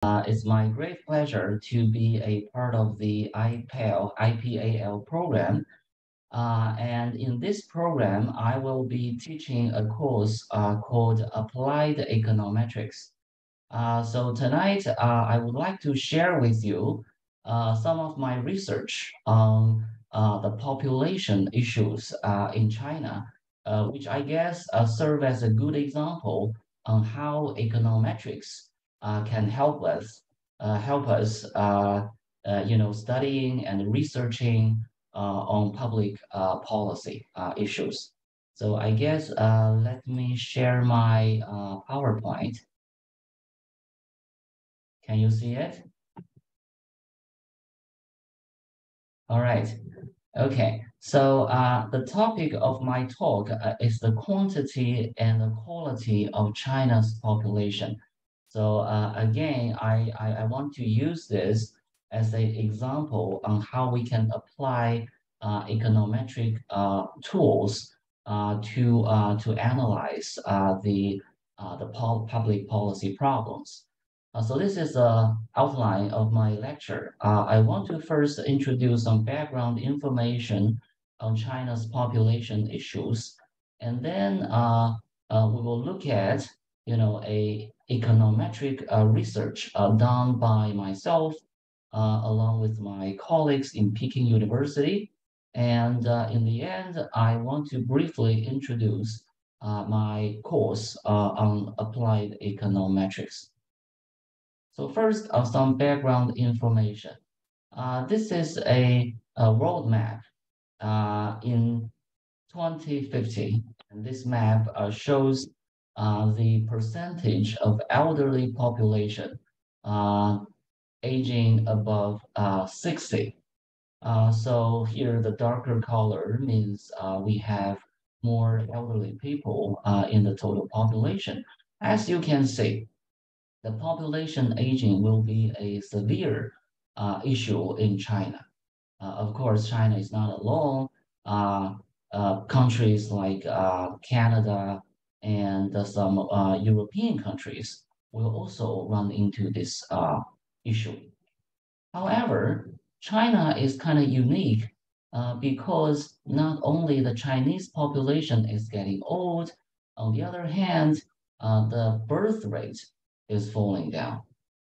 It's my great pleasure to be a part of the IPAL program. And in this program, I will be teaching a course called Applied Econometrics. So tonight, I would like to share with you some of my research on the population issues in China, which I guess serve as a good example on how econometrics can help us, studying and researching on public policy issues. So I guess let me share my PowerPoint. Can you see it? All right. Okay. So the topic of my talk is the quantity and the quality of China's population. So again, I want to use this as an example on how we can apply econometric tools to analyze the public policy problems. So this is the outline of my lecture. I want to first introduce some background information on China's population issues, and then we will look at, a econometric research done by myself along with my colleagues in Peking University. And in the end, I want to briefly introduce my course on applied econometrics. So first, some background information. This is a roadmap in 2050, and this map shows the percentage of elderly population aging above 60. So here, the darker color means we have more elderly people in the total population. As you can see, the population aging will be a severe issue in China. Of course, China is not alone. Countries like Canada and some European countries will also run into this issue. However, China is kind of unique because not only the Chinese population is getting old, on the other hand, the birth rate is falling down.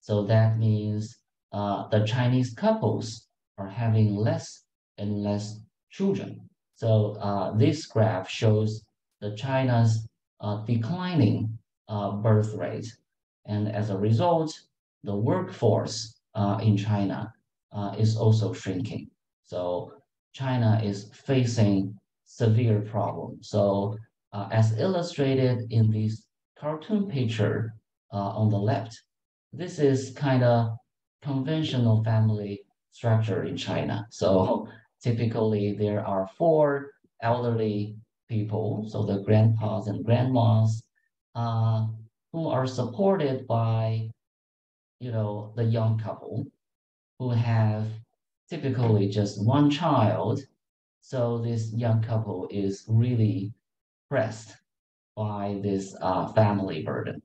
So that means the Chinese couples are having less and less children. So this graph shows the China's declining birth rate, and as a result, the workforce in China is also shrinking. So China is facing severe problems. So as illustrated in this cartoon picture on the left, this is kind of conventional family structure in China. So typically there are four elderly people, so the grandpas and grandmas, uh, who are supported by, the young couple who have typically just one child. So this young couple is really pressed by this family burden.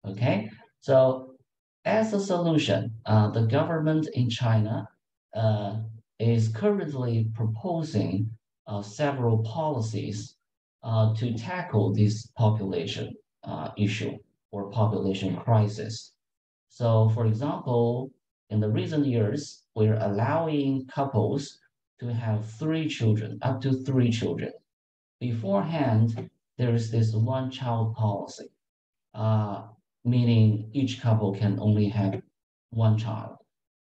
Okay, so as a solution, the government in China uh, is currently proposing several policies to tackle this population issue or population crisis. So, for example, in the recent years, we're allowing couples to have three children, up to three children. Beforehand, there is this one child policy, uh, meaning each couple can only have one child.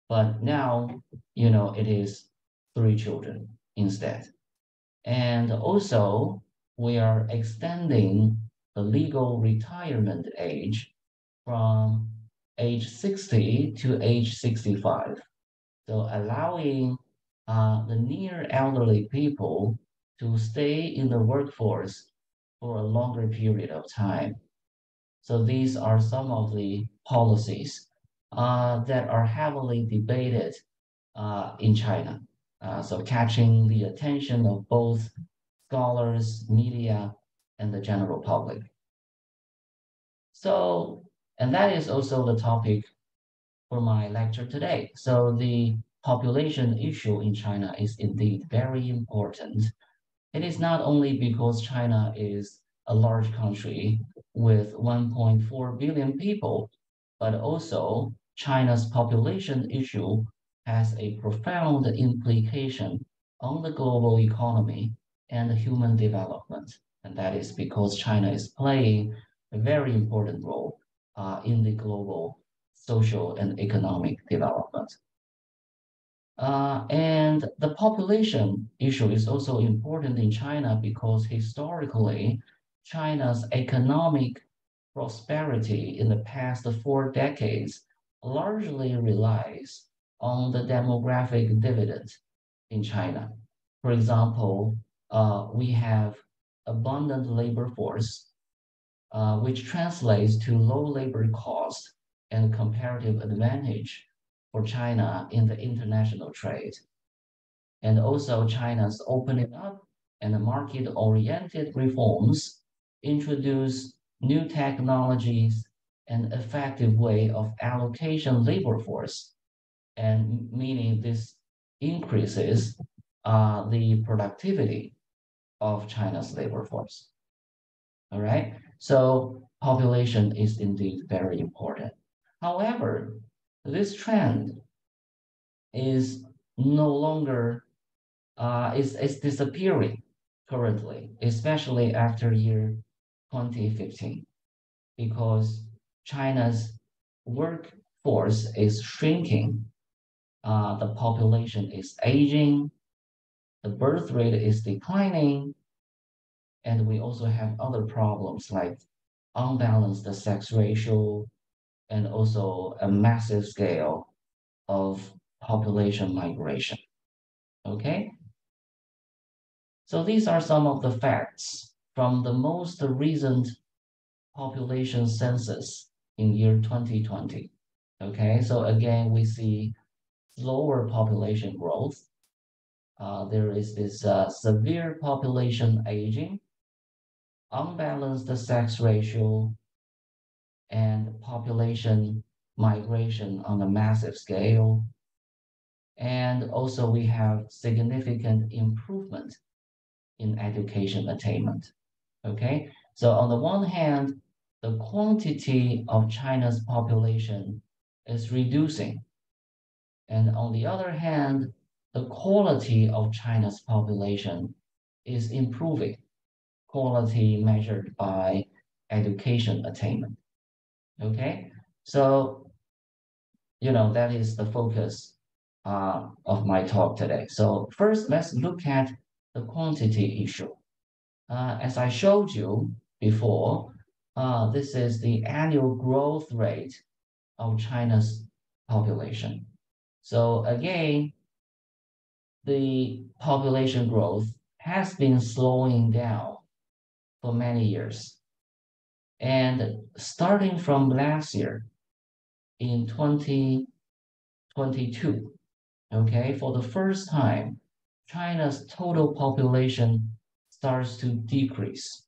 But now, it is three children instead. And also, we are extending the legal retirement age from age 60 to age 65. So allowing the near elderly people to stay in the workforce for a longer period of time. So these are some of the policies that are heavily debated in China. So catching the attention of both scholars, media, and the general public. So, and that is also the topic for my lecture today. So the population issue in China is indeed very important. It is not only because China is a large country with 1.4 billion people, but also China's population issue has a profound implication on the global economy and human development. And that is because China is playing a very important role in the global social and economic development. And the population issue is also important in China because historically, China's economic prosperity in the past 4 decades largely relies on the demographic dividend in China. For example, we have abundant labor force, which translates to low labor cost and comparative advantage for China in the international trade. And also China's opening up and market-oriented reforms introduce new technologies and effective way of allocation labor force, and meaning this increases the productivity of China's labor force. All right, so population is indeed very important. However, this trend is no longer is disappearing currently, especially after year 2015, because China's workforce is shrinking, the population is aging, the birth rate is declining, and we also have other problems like unbalanced sex ratio and also a massive scale of population migration. Okay? So these are some of the facts from the most recent population census in year 2020. Okay, so again, we see slower population growth. There is this severe population aging, unbalanced sex ratio, and population migration on a massive scale. And also we have significant improvement in education attainment. Okay, so on the one hand, the quantity of China's population is reducing. And on the other hand, the quality of China's population is improving, quality measured by education attainment. Okay, so, that is the focus of my talk today. So first, let's look at the quantity issue. As I showed you before, this is the annual growth rate of China's population. So again, the population growth has been slowing down for many years. And starting from last year, in 2022, okay, for the first time, China's total population starts to decrease.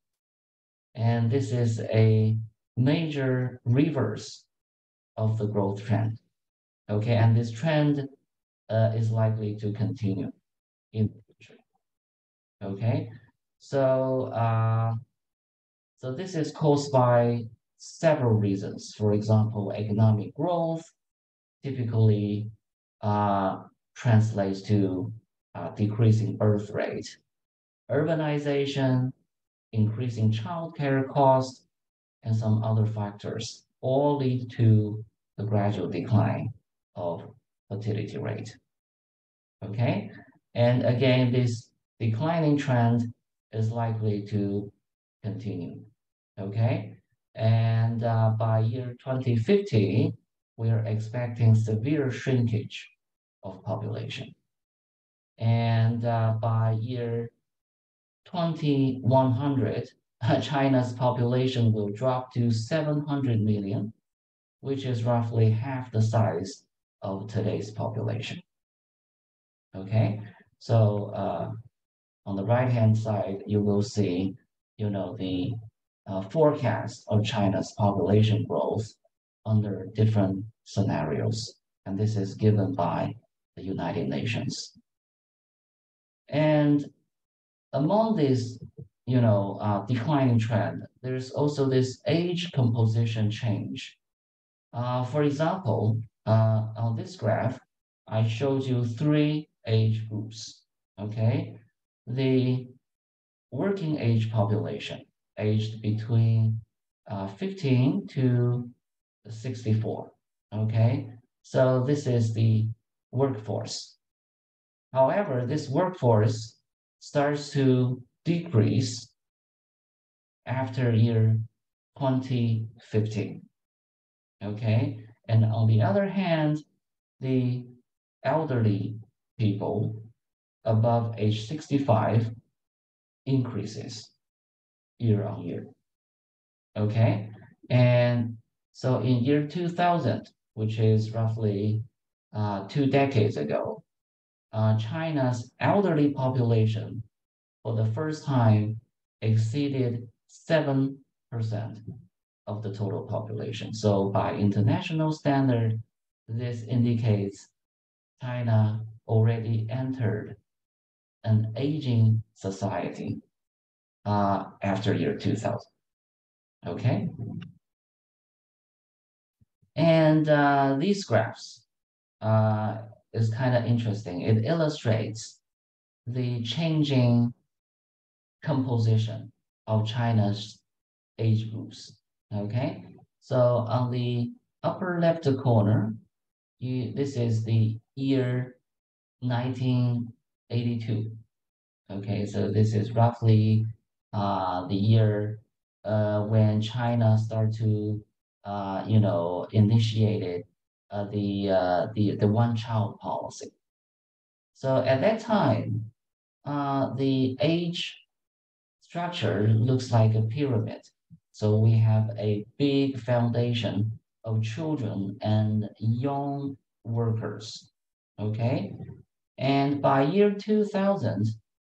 And this is a major reverse of the growth trend. Okay, and this trend is likely to continue in the future. Okay, so so this is caused by several reasons. For example, economic growth typically translates to decreasing birth rate, urbanization, increasing childcare costs, and some other factors all lead to the gradual decline of fertility rate. Okay, and again, this declining trend is likely to continue. Okay, and by year 2050, we are expecting severe shrinkage of population. And by year 2100, China's population will drop to 700 million, which is roughly half the size of today's population. Okay, so on the right-hand side, you will see, the forecast of China's population growth under different scenarios. And this is given by the United Nations. And among this, declining trend, there's also this age composition change. For example, on this graph, I showed you three age groups, okay? The working age population, aged between 15 to 64, okay? So this is the workforce. However, this workforce starts to decrease after year 2015, okay? And on the other hand, the elderly people above age 65 increases year on year, okay? And so in year 2000, which is roughly 2 decades ago, China's elderly population for the first time exceeded 7% of the total population. So by international standard, this indicates China already entered an aging society after year 2000. Okay? And these graphs is kind of interesting. It illustrates the changing composition of China's age groups. Okay, so on the upper left corner, this is the year 1982. Okay, so this is roughly the year when China started to, initiated the one-child policy. So at that time, the age structure looks like a pyramid. So we have a big foundation of children and young workers. Okay. And by year 2000,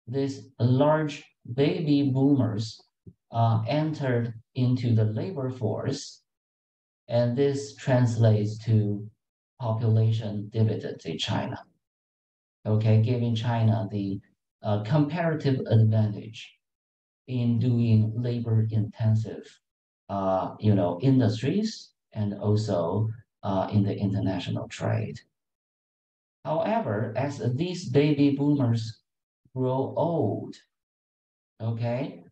this large baby boomers entered into the labor force. And this translates to population dividend in China. Okay, giving China the comparative advantage in doing labor intensive industries and also in the international trade. However, as these baby boomers grow old, okay,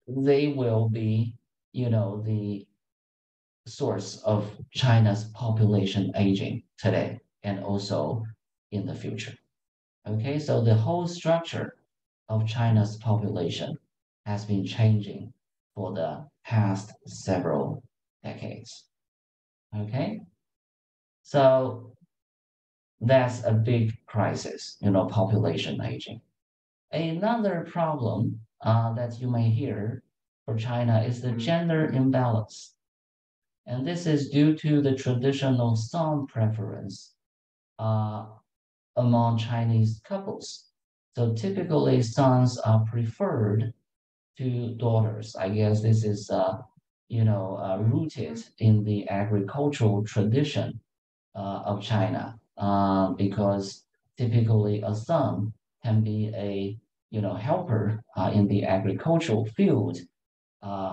they will be, the source of China's population aging today and also in the future. Okay, so the whole structure of China's population has been changing for the past several decades. Okay, so that's a big crisis, population aging. Another problem that you may hear for China is the gender imbalance. And this is due to the traditional son preference among Chinese couples. So typically, sons are preferred to daughters. I guess this is, rooted in the agricultural tradition of China, because typically a son can be a, helper in the agricultural field.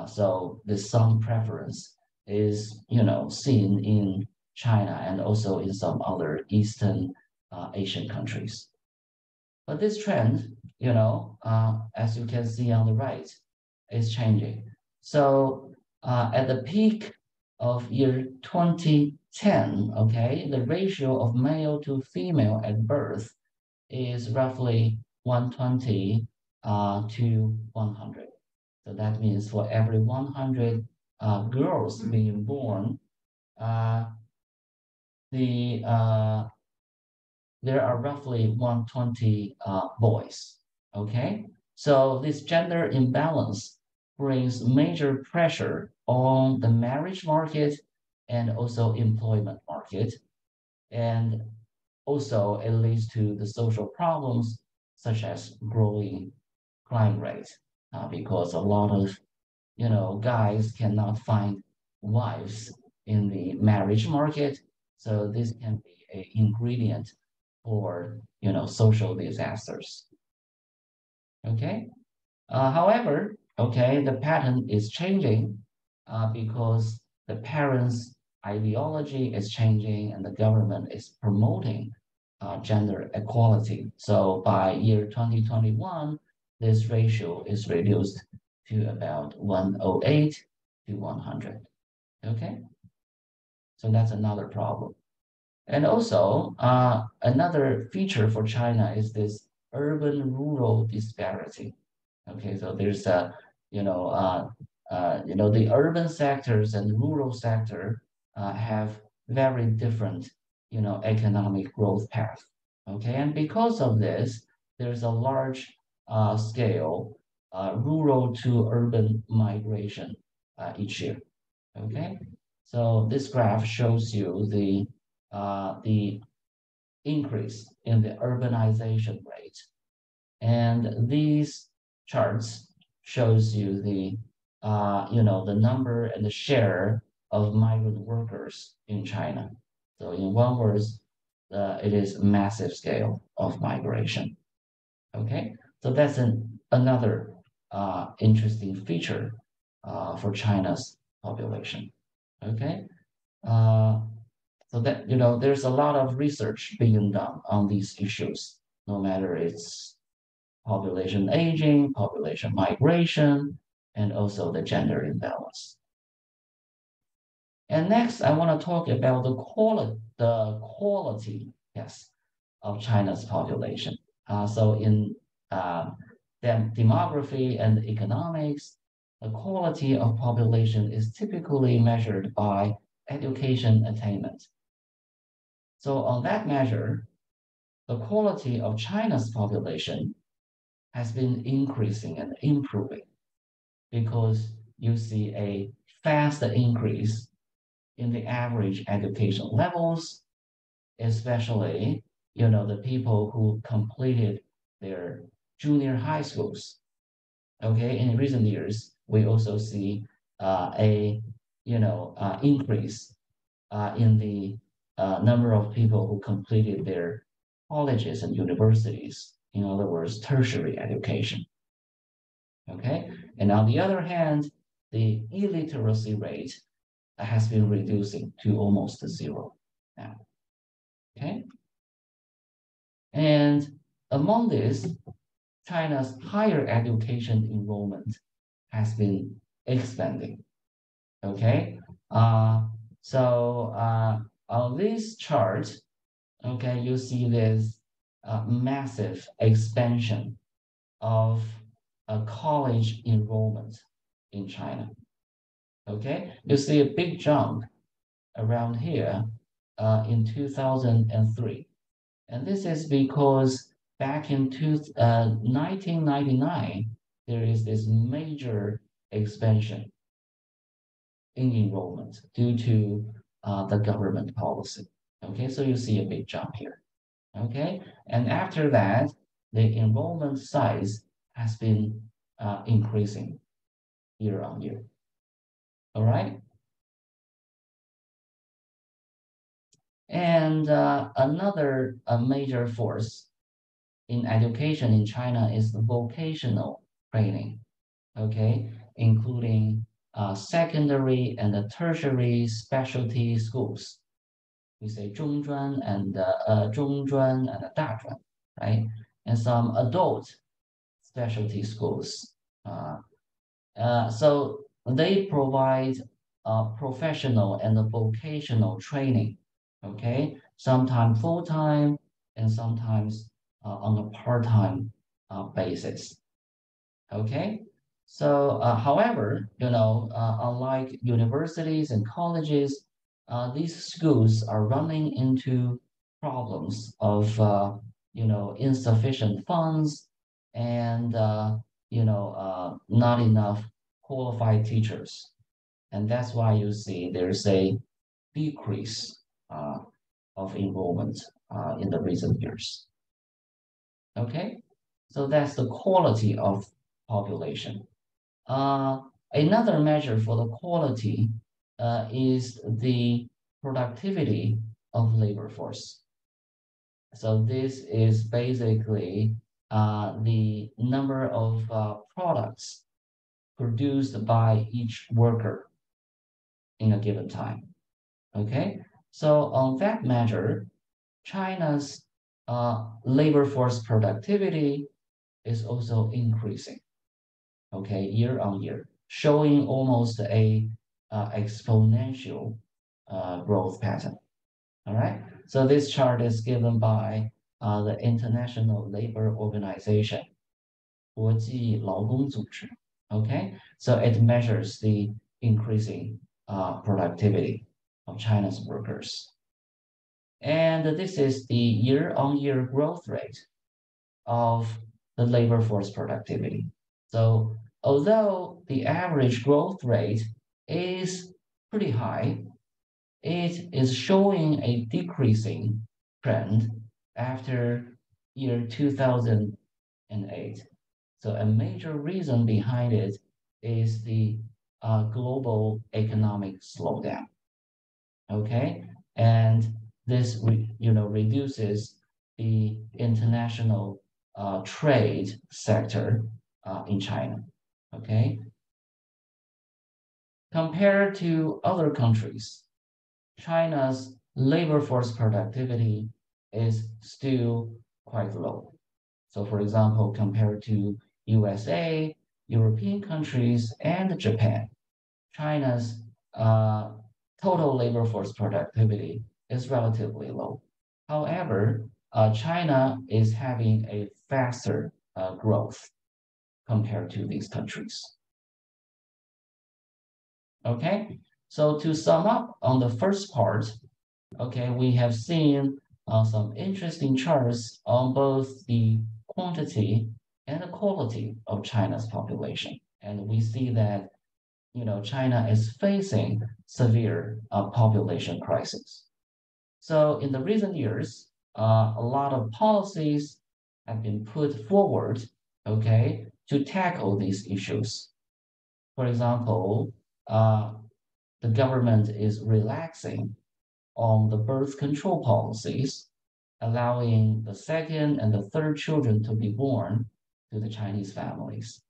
So the son preference is, seen in China and also in some other Eastern Asian countries. But this trend, as you can see on the right, is changing. So at the peak of year 2010, okay, the ratio of male to female at birth is roughly 120 to 100. So that means for every 100 girls being born, there are roughly 120 boys. Okay, so this gender imbalance brings major pressure on the marriage market and also employment market, and also it leads to the social problems such as growing crime rate, because a lot of guys cannot find wives in the marriage market. So this can be an ingredient for, social disasters. Okay. However, okay, the pattern is changing because the parents' ideology is changing and the government is promoting gender equality. So by year 2021, this ratio is reduced to about 108 to 100. Okay, so that's another problem. And also, another feature for China is this urban-rural disparity. Okay, so there's the urban sectors and rural sector have very different, economic growth path. Okay, and because of this, there's a large scale rural to urban migration each year. Okay, so this graph shows you the increase in the urbanization rate. And these charts shows you the number and the share of migrant workers in China. So in one word, it is massive scale of migration. Okay, so that's another interesting feature for China's population. Okay, uh, so that there's a lot of research being done on these issues, no matter it's population aging, population migration, and also the gender imbalance. And next, I want to talk about the quality, yes, of China's population. So in demography and economics, the quality of population is typically measured by education attainment. So on that measure, the quality of China's population has been increasing and improving because you see a fast increase in the average education levels, especially the people who completed their junior high schools. Okay, in recent years, we also see a increase in the number of people who completed their colleges and universities. In other words, tertiary education. Okay, and on the other hand, the illiteracy rate has been reducing to almost zero now. Okay, and among this, China's higher education enrollment has been expanding. Okay, so on this chart, okay, you see this massive expansion of a college enrollment in China. Okay, you see a big jump around here in 2003. And this is because back in 1999, there is this major expansion in enrollment due to the government policy. Okay, so you see a big jump here. Okay, and after that, the enrollment size has been increasing year on year. All right. And another major force in education in China is the vocational training, okay, including secondary and tertiary specialty schools. We say 中专 and 中专 and 大专, right? And some adult specialty schools. So they provide professional and vocational training, okay? Sometimes full-time and sometimes on a part-time basis, okay? So, however, unlike universities and colleges, these schools are running into problems of, insufficient funds and, not enough qualified teachers. And that's why you see there's a decrease of enrollment in the recent years. Okay, so that's the quality of population. Another measure for the quality is the productivity of labor force. So this is basically the number of products produced by each worker in a given time. Okay, so on that measure, China's labor force productivity is also increasing. Okay, year on year, showing almost a exponential growth pattern. All right, so this chart is given by the International Labor Organization, 国际劳工组织. Okay, so it measures the increasing productivity of China's workers. And this is the year-on-year growth rate of the labor force productivity. So although the average growth rate is pretty high, it is showing a decreasing trend after year 2008. So a major reason behind it is the global economic slowdown. Okay, and this reduces the international trade sector in China. Okay, compared to other countries, China's labor force productivity is still quite low. So, for example, compared to USA, European countries, and Japan, China's total labor force productivity is relatively low. However, China is having a faster growth compared to these countries. Okay, so to sum up on the first part, okay, we have seen some interesting charts on both the quantity and the quality of China's population. And we see that China is facing severe population crisis. So in the recent years, a lot of policies have been put forward, okay, to tackle these issues. For example, the government is relaxing on the birth control policies, allowing the second and the third children to be born to the Chinese families.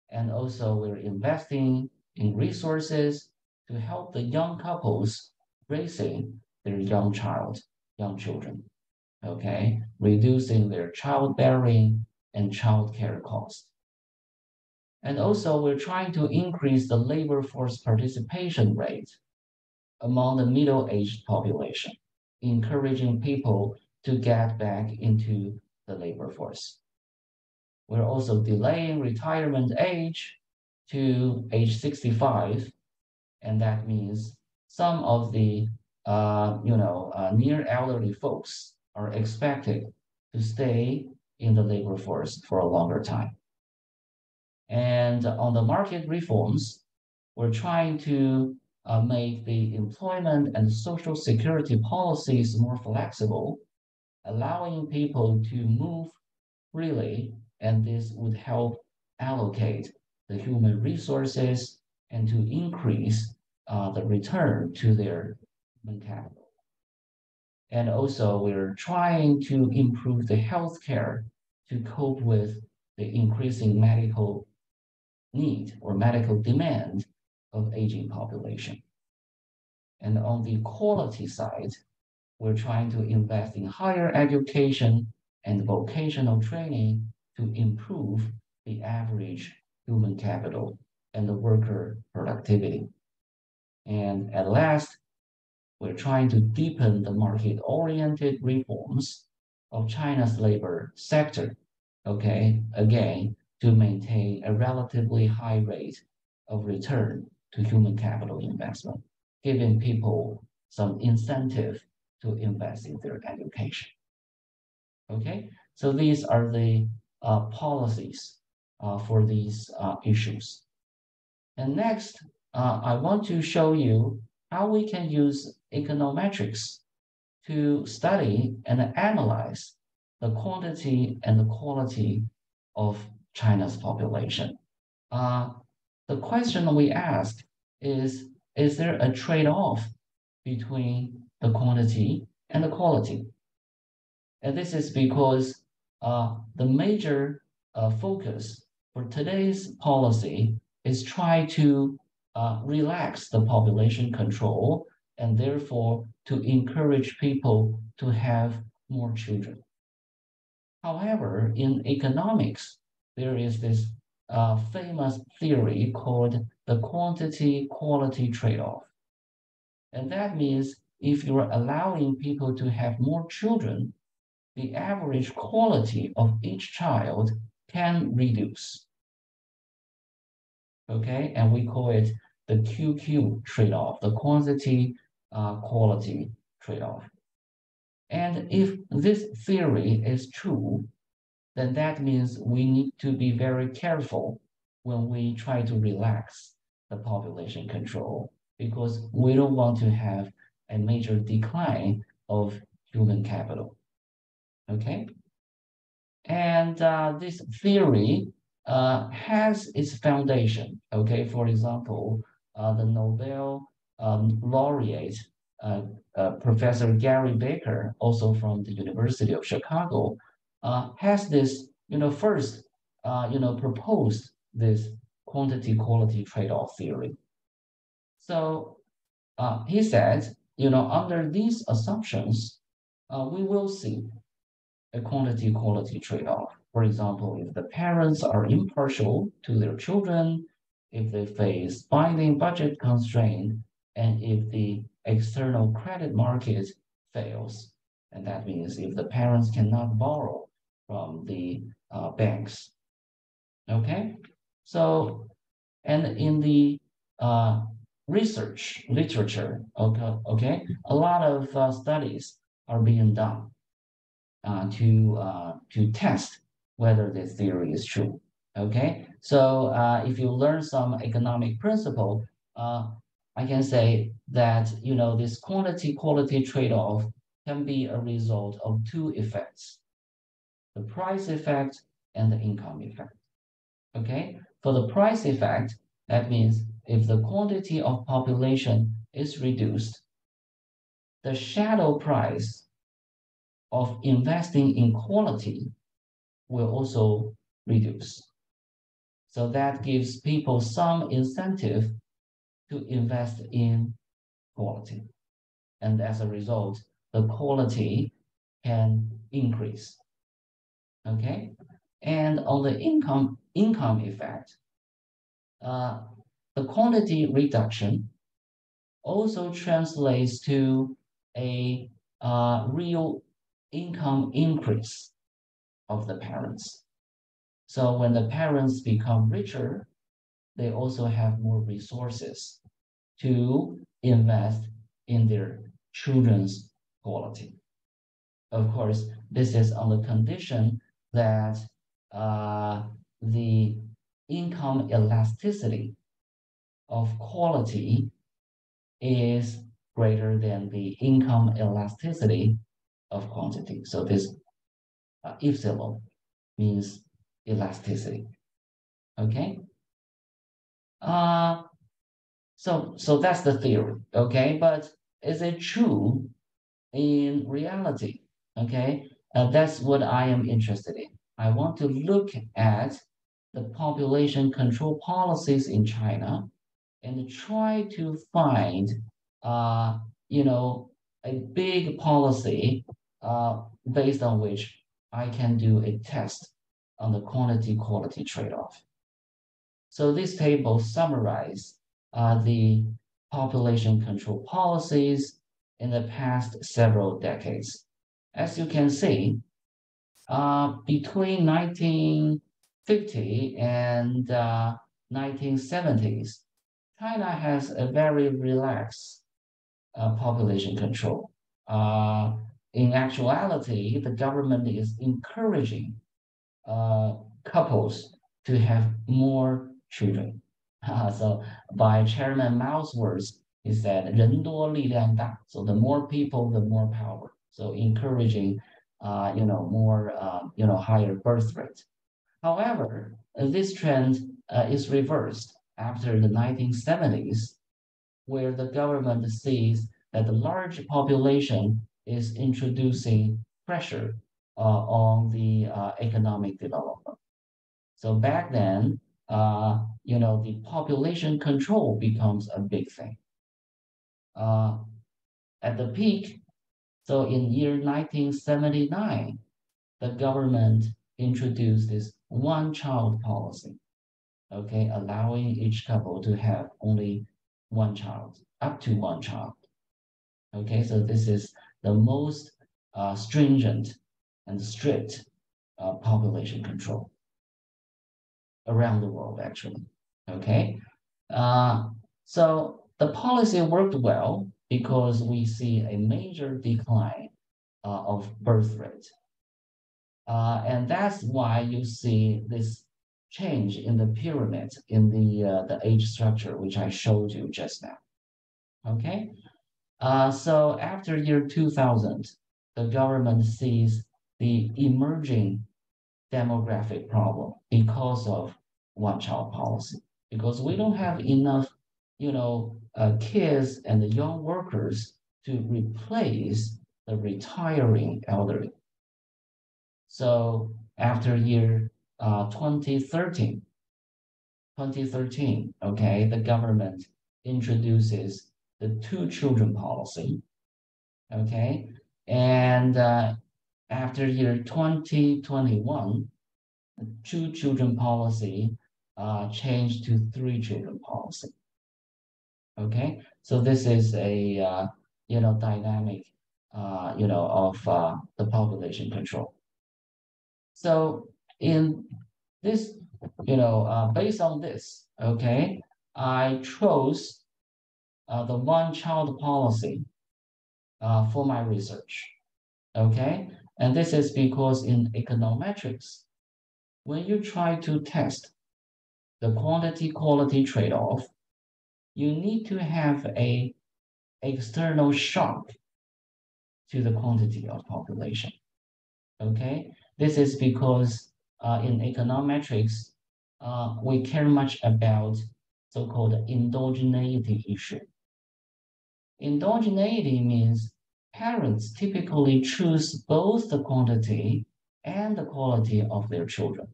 And also we're investing in resources to help the young couples raising their young children, okay, reducing their childbearing and childcare costs. And also we're trying to increase the labor force participation rate among the middle-aged population, encouraging people to get back into the labor force. We're also delaying retirement age to age 65, and that means some of the near elderly folks are expected to stay in the labor force for a longer time. And on the market reforms, we're trying to make the employment and social security policies more flexible, allowing people to move freely, and this would help allocate the human resources and to increase the return to their human capital. And also, we're trying to improve the healthcare to cope with the increasing medical need or medical demand of aging population. And on the quality side, we're trying to invest in higher education and vocational training to improve the average human capital and the worker productivity. And at last, we're trying to deepen the market-oriented reforms of China's labor sector, okay, again, to maintain a relatively high rate of return to human capital investment, giving people some incentive to invest in their education. Okay, so these are the policies for these issues. And next, I want to show you how we can use econometrics to study and analyze the quantity and the quality of China's population. The question we ask is, is there a trade-off between the quantity and the quality? And this is because the major focus for today's policy is try to relax the population control and therefore to encourage people to have more children. However, in economics, there is this famous theory called the quantity-quality trade-off. And that means if you're allowing people to have more children, the average quality of each child can reduce. Okay, and we call it the QQ trade-off, the quantity quality trade-off. And if this theory is true, then that means we need to be very careful when we try to relax the population control because we don't want to have a major decline of human capital. Okay? And this theory has its foundation. Okay, for example, the Nobel laureate, Professor Gary Baker, also from the University of Chicago, has this, first, proposed this quantity-quality trade-off theory. So he said, under these assumptions, we will see a quantity-quality trade-off. For example, if the parents are impartial to their children, if they face binding budget constraint, and if the external credit market fails, and that means if the parents cannot borrow from the banks. Okay, so and in the research literature, okay, a lot of studies are being done to test whether this theory is true. Okay, so if you learn some economic principle, I can say that this quantity-quality trade-off can be a result of two effects: the price effect and the income effect. Okay, for the price effect, that means if the quantity of population is reduced, the shadow price of investing in quality will also reduce. So that gives people some incentive to invest in quality. And as a result, the quality can increase. Okay? And on the income effect, the quantity reduction also translates to a real income increase of the parents. So when the parents become richer, they also have more resources to invest in their children's quality. Of course, this is on the condition that the income elasticity of quality is greater than the income elasticity of quantity. So this epsilon means elasticity. Okay. So that's the theory. Okay, but is it true in reality? Okay, that's what I am interested in. I want to look at the population control policies in China and try to find, a big policy based on which I can do a test on the quantity-quality trade-off. So this table summarizes the population control policies in the past several decades. As you can see, between 1950 and 1970s, China has a very relaxed population control. In actuality, the government is encouraging couples to have more children. So by Chairman Mao's words, he said, 人多力量大. So the more people, the more power. So encouraging, more, higher birth rate. However, this trend is reversed after the 1970s. where the government sees that the large population is introducing pressure on the economic development. So back then, the population control becomes a big thing. Uh, at the peak, so in year 1979, the government introduced this one-child policy, okay, allowing each couple to have only one child, up to one child. Okay, so this is the most stringent and strict population control around the world, actually. Okay, uh, so the policy worked well because we see a major decline of birth rate. And that's why you see this change in the pyramid in the age structure, which I showed you just now. Okay, so after year 2000, the government sees the emerging demographic problem because of one-child policy, because we don't have enough, kids and the young workers to replace the retiring elderly. So after year 2013, okay, the government introduces the two children policy, okay, and after year 2021, the two children policy changed to three children policy. Okay, so this is a dynamic of the population control. So in this, based on this, okay, I chose the one-child policy for my research. Okay, and this is because in econometrics, when you try to test the quantity-quality trade-off, you need to have a external shock to the quantity of population. Okay, this is because in econometrics, we care much about so-called endogeneity issue. Endogeneity means parents typically choose both the quantity and the quality of their children.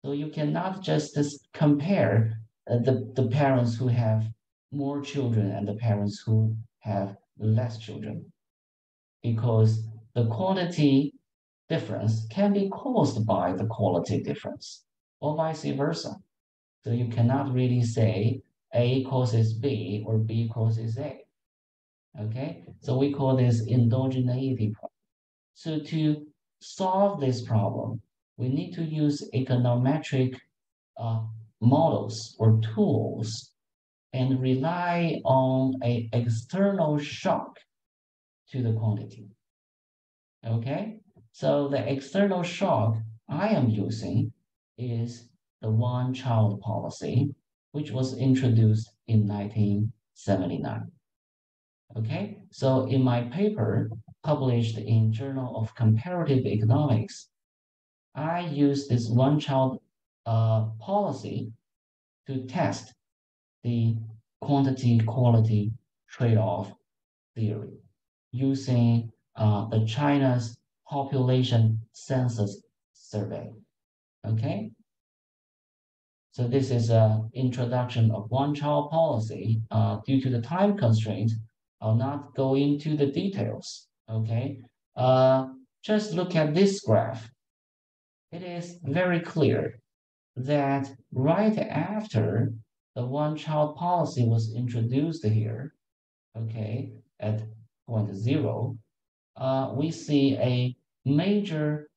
So you cannot just compare the parents who have more children and the parents who have less children, because the quantity difference can be caused by the quality difference, or vice versa. So you cannot really say A causes B or B causes A. Okay, so we call this endogeneity problem. So to solve this problem, we need to use econometric models or tools and rely on an external shock to the quantity. Okay, so the external shock I am using is the one-child policy, which was introduced in 1979. Okay, so in my paper published in Journal of Comparative Economics, I use this one-child policy to test the quantity-quality trade-off theory using the China's population census survey. Okay, so this is an introduction of one-child policy. Due to the time constraint, I'll not go into the details. Okay, just look at this graph. It is very clear that right after the one-child policy was introduced here, okay, at point 0, we see a major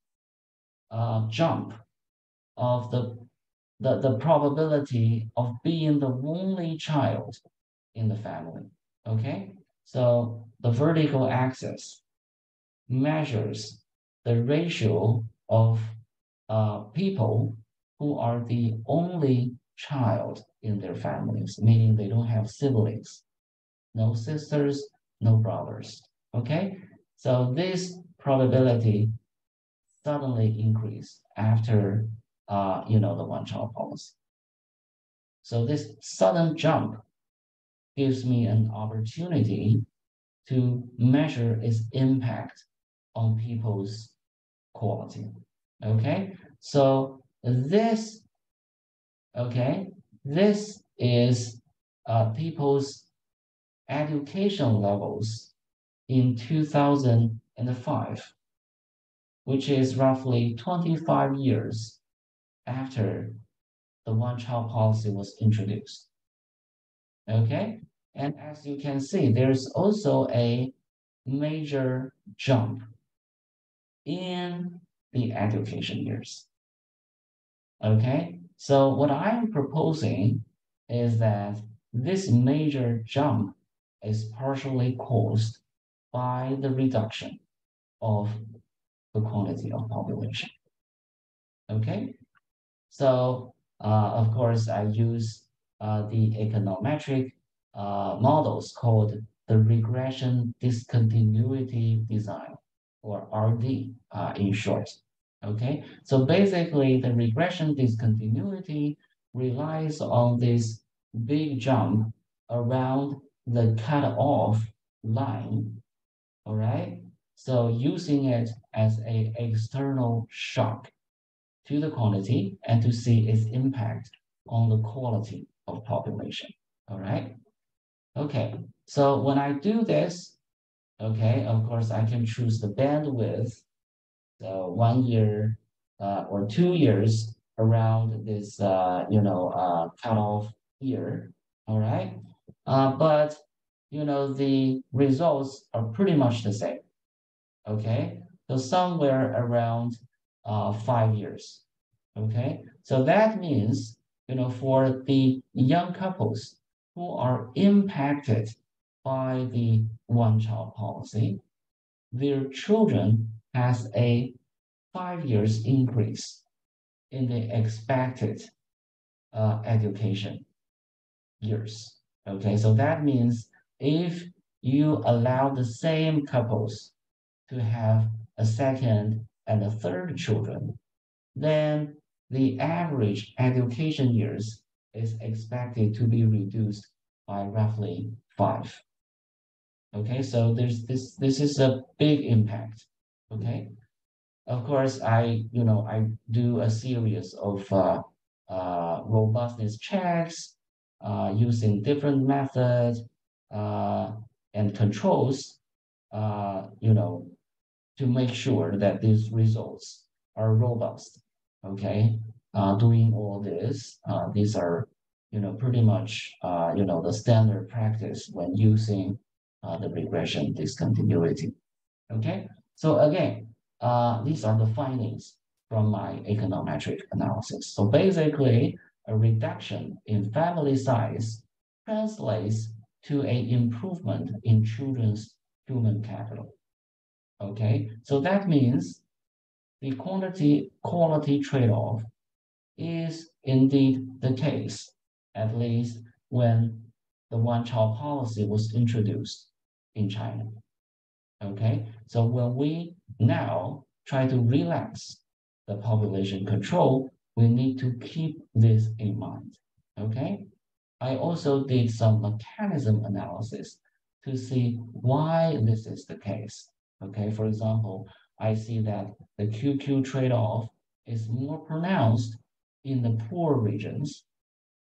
jump of the probability of being the only child in the family. Okay, so the vertical axis measures the ratio of people who are the only child in their families, meaning they don't have siblings, no sisters, no brothers. Okay, so this probability suddenly increased after the one-child policy. So this sudden jump gives me an opportunity to measure its impact on people's quality. Okay, so this, okay, this is people's education levels in 2005, which is roughly 25 years after the one-child policy was introduced. Okay, and as you can see, there's also a major jump in the education years. Okay, so what I'm proposing is that this major jump is partially caused by the reduction of the quantity of population. Okay, so of course I use the econometric models called the regression discontinuity design, or RD in short. Okay, so basically the regression discontinuity relies on this big jump around the cutoff line. All right, so using it as an external shock to the quantity and to see its impact on the quality of population. All right. Okay, so when I do this, okay, of course I can choose the bandwidth, so 1 year or 2 years around this, cutoff year. All right, but the results are pretty much the same. Okay, so somewhere around 5 years. Okay, so that means for the young couples who are impacted by the one-child policy, their children has a 5 years increase in the expected education years. Okay, so that means if you allow the same couples to have a second and a third children, then the average education years is expected to be reduced by roughly 5. Okay, so this is a big impact. Okay, of course I do a series of robustness checks using different methods and controls, to make sure that these results are robust. Okay, doing all this, these are pretty much the standard practice when using the regression discontinuity. Okay, so again, these are the findings from my econometric analysis. So basically, a reduction in family size translates to an improvement in children's human capital. Okay, so that means the quality trade-off is indeed the case, at least when the one-child policy was introduced in China. Okay, so when we now try to relax the population control, we need to keep this in mind. Okay, I also did some mechanism analysis to see why this is the case. Okay, for example, I see that the QQ trade-off is more pronounced in the poor regions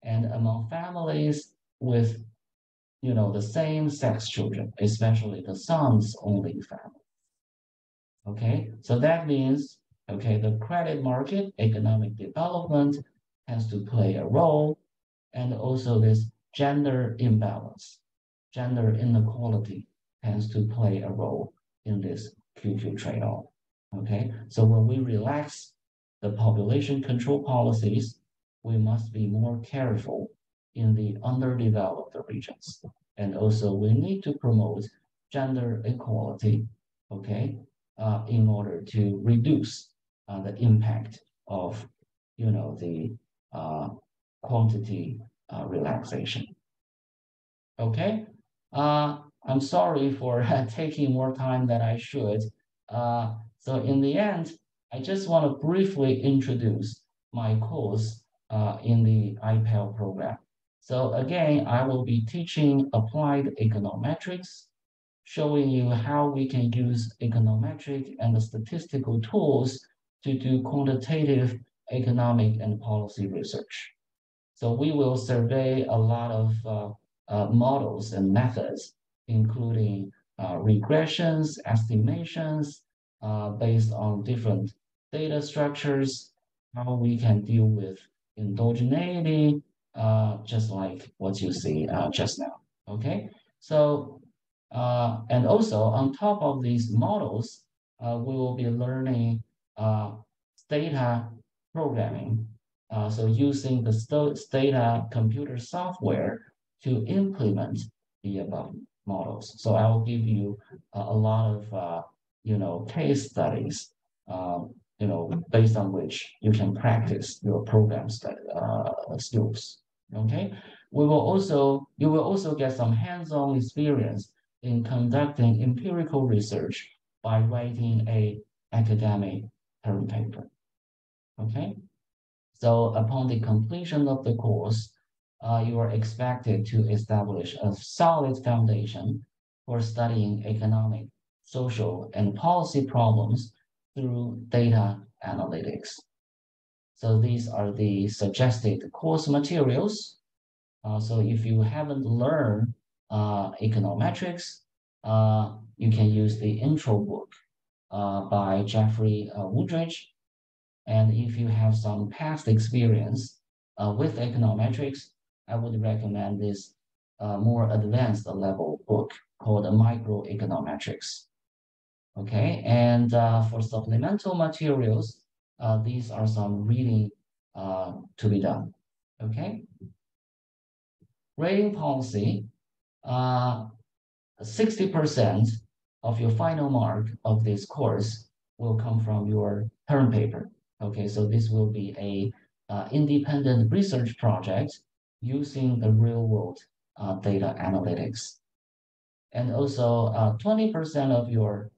and among families with the same sex children, especially the sons only family. Okay, so that means the credit market, economic development has to play a role, and also this gender imbalance, gender inequality tends to play a role in this QQ trade-off. Okay, so when we relax the population control policies, we must be more careful in the underdeveloped regions. And also we need to promote gender equality, okay, in order to reduce the impact of, the quantity relaxation. Okay, I'm sorry for taking more time than I should. So in the end, I just want to briefly introduce my course in the IPAL program. So again, I will be teaching applied econometrics, showing you how we can use econometric and the statistical tools to do quantitative economic and policy research. So we will survey a lot of models and methods, including regressions, estimations, based on different data structures, how we can deal with endogeneity, just like what you see just now. Okay, so and also on top of these models, we will be learning data programming. So using the Stata computer software to implement the above models. So I will give you a lot of case studies, based on which you can practice your program skills. Okay, you will also get some hands-on experience in conducting empirical research by writing a academic term paper. Okay. So upon the completion of the course, you are expected to establish a solid foundation for studying economic, social, and policy problems through data analytics. So these are the suggested course materials. So if you haven't learned econometrics, you can use the intro book by Jeffrey Woodridge. And if you have some past experience with econometrics, I would recommend this more advanced level book called Microeconometrics. Okay, and for supplemental materials, these are some reading to be done. Okay, rating policy, 60% of your final mark of this course will come from your term paper. Okay, so this will be a independent research project using the real world data analytics. And also 20% of your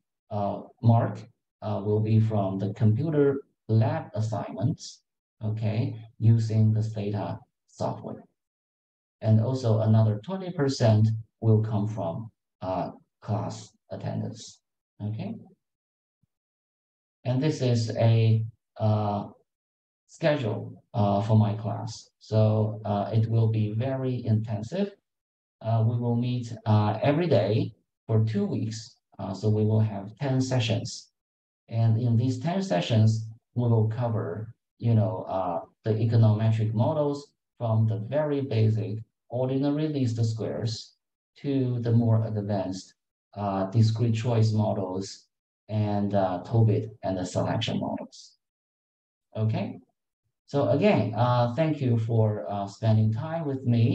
mark will be from the computer lab assignments, okay, using the Stata software. And also another 20% will come from class attendance, okay? And this is a schedule for my class. So it will be very intensive. We will meet every day for 2 weeks. So we will have 10 sessions. And in these 10 sessions, we will cover, the econometric models from the very basic ordinary least squares to the more advanced discrete choice models and Tobit and the selection models. Okay, so again, thank you for spending time with me.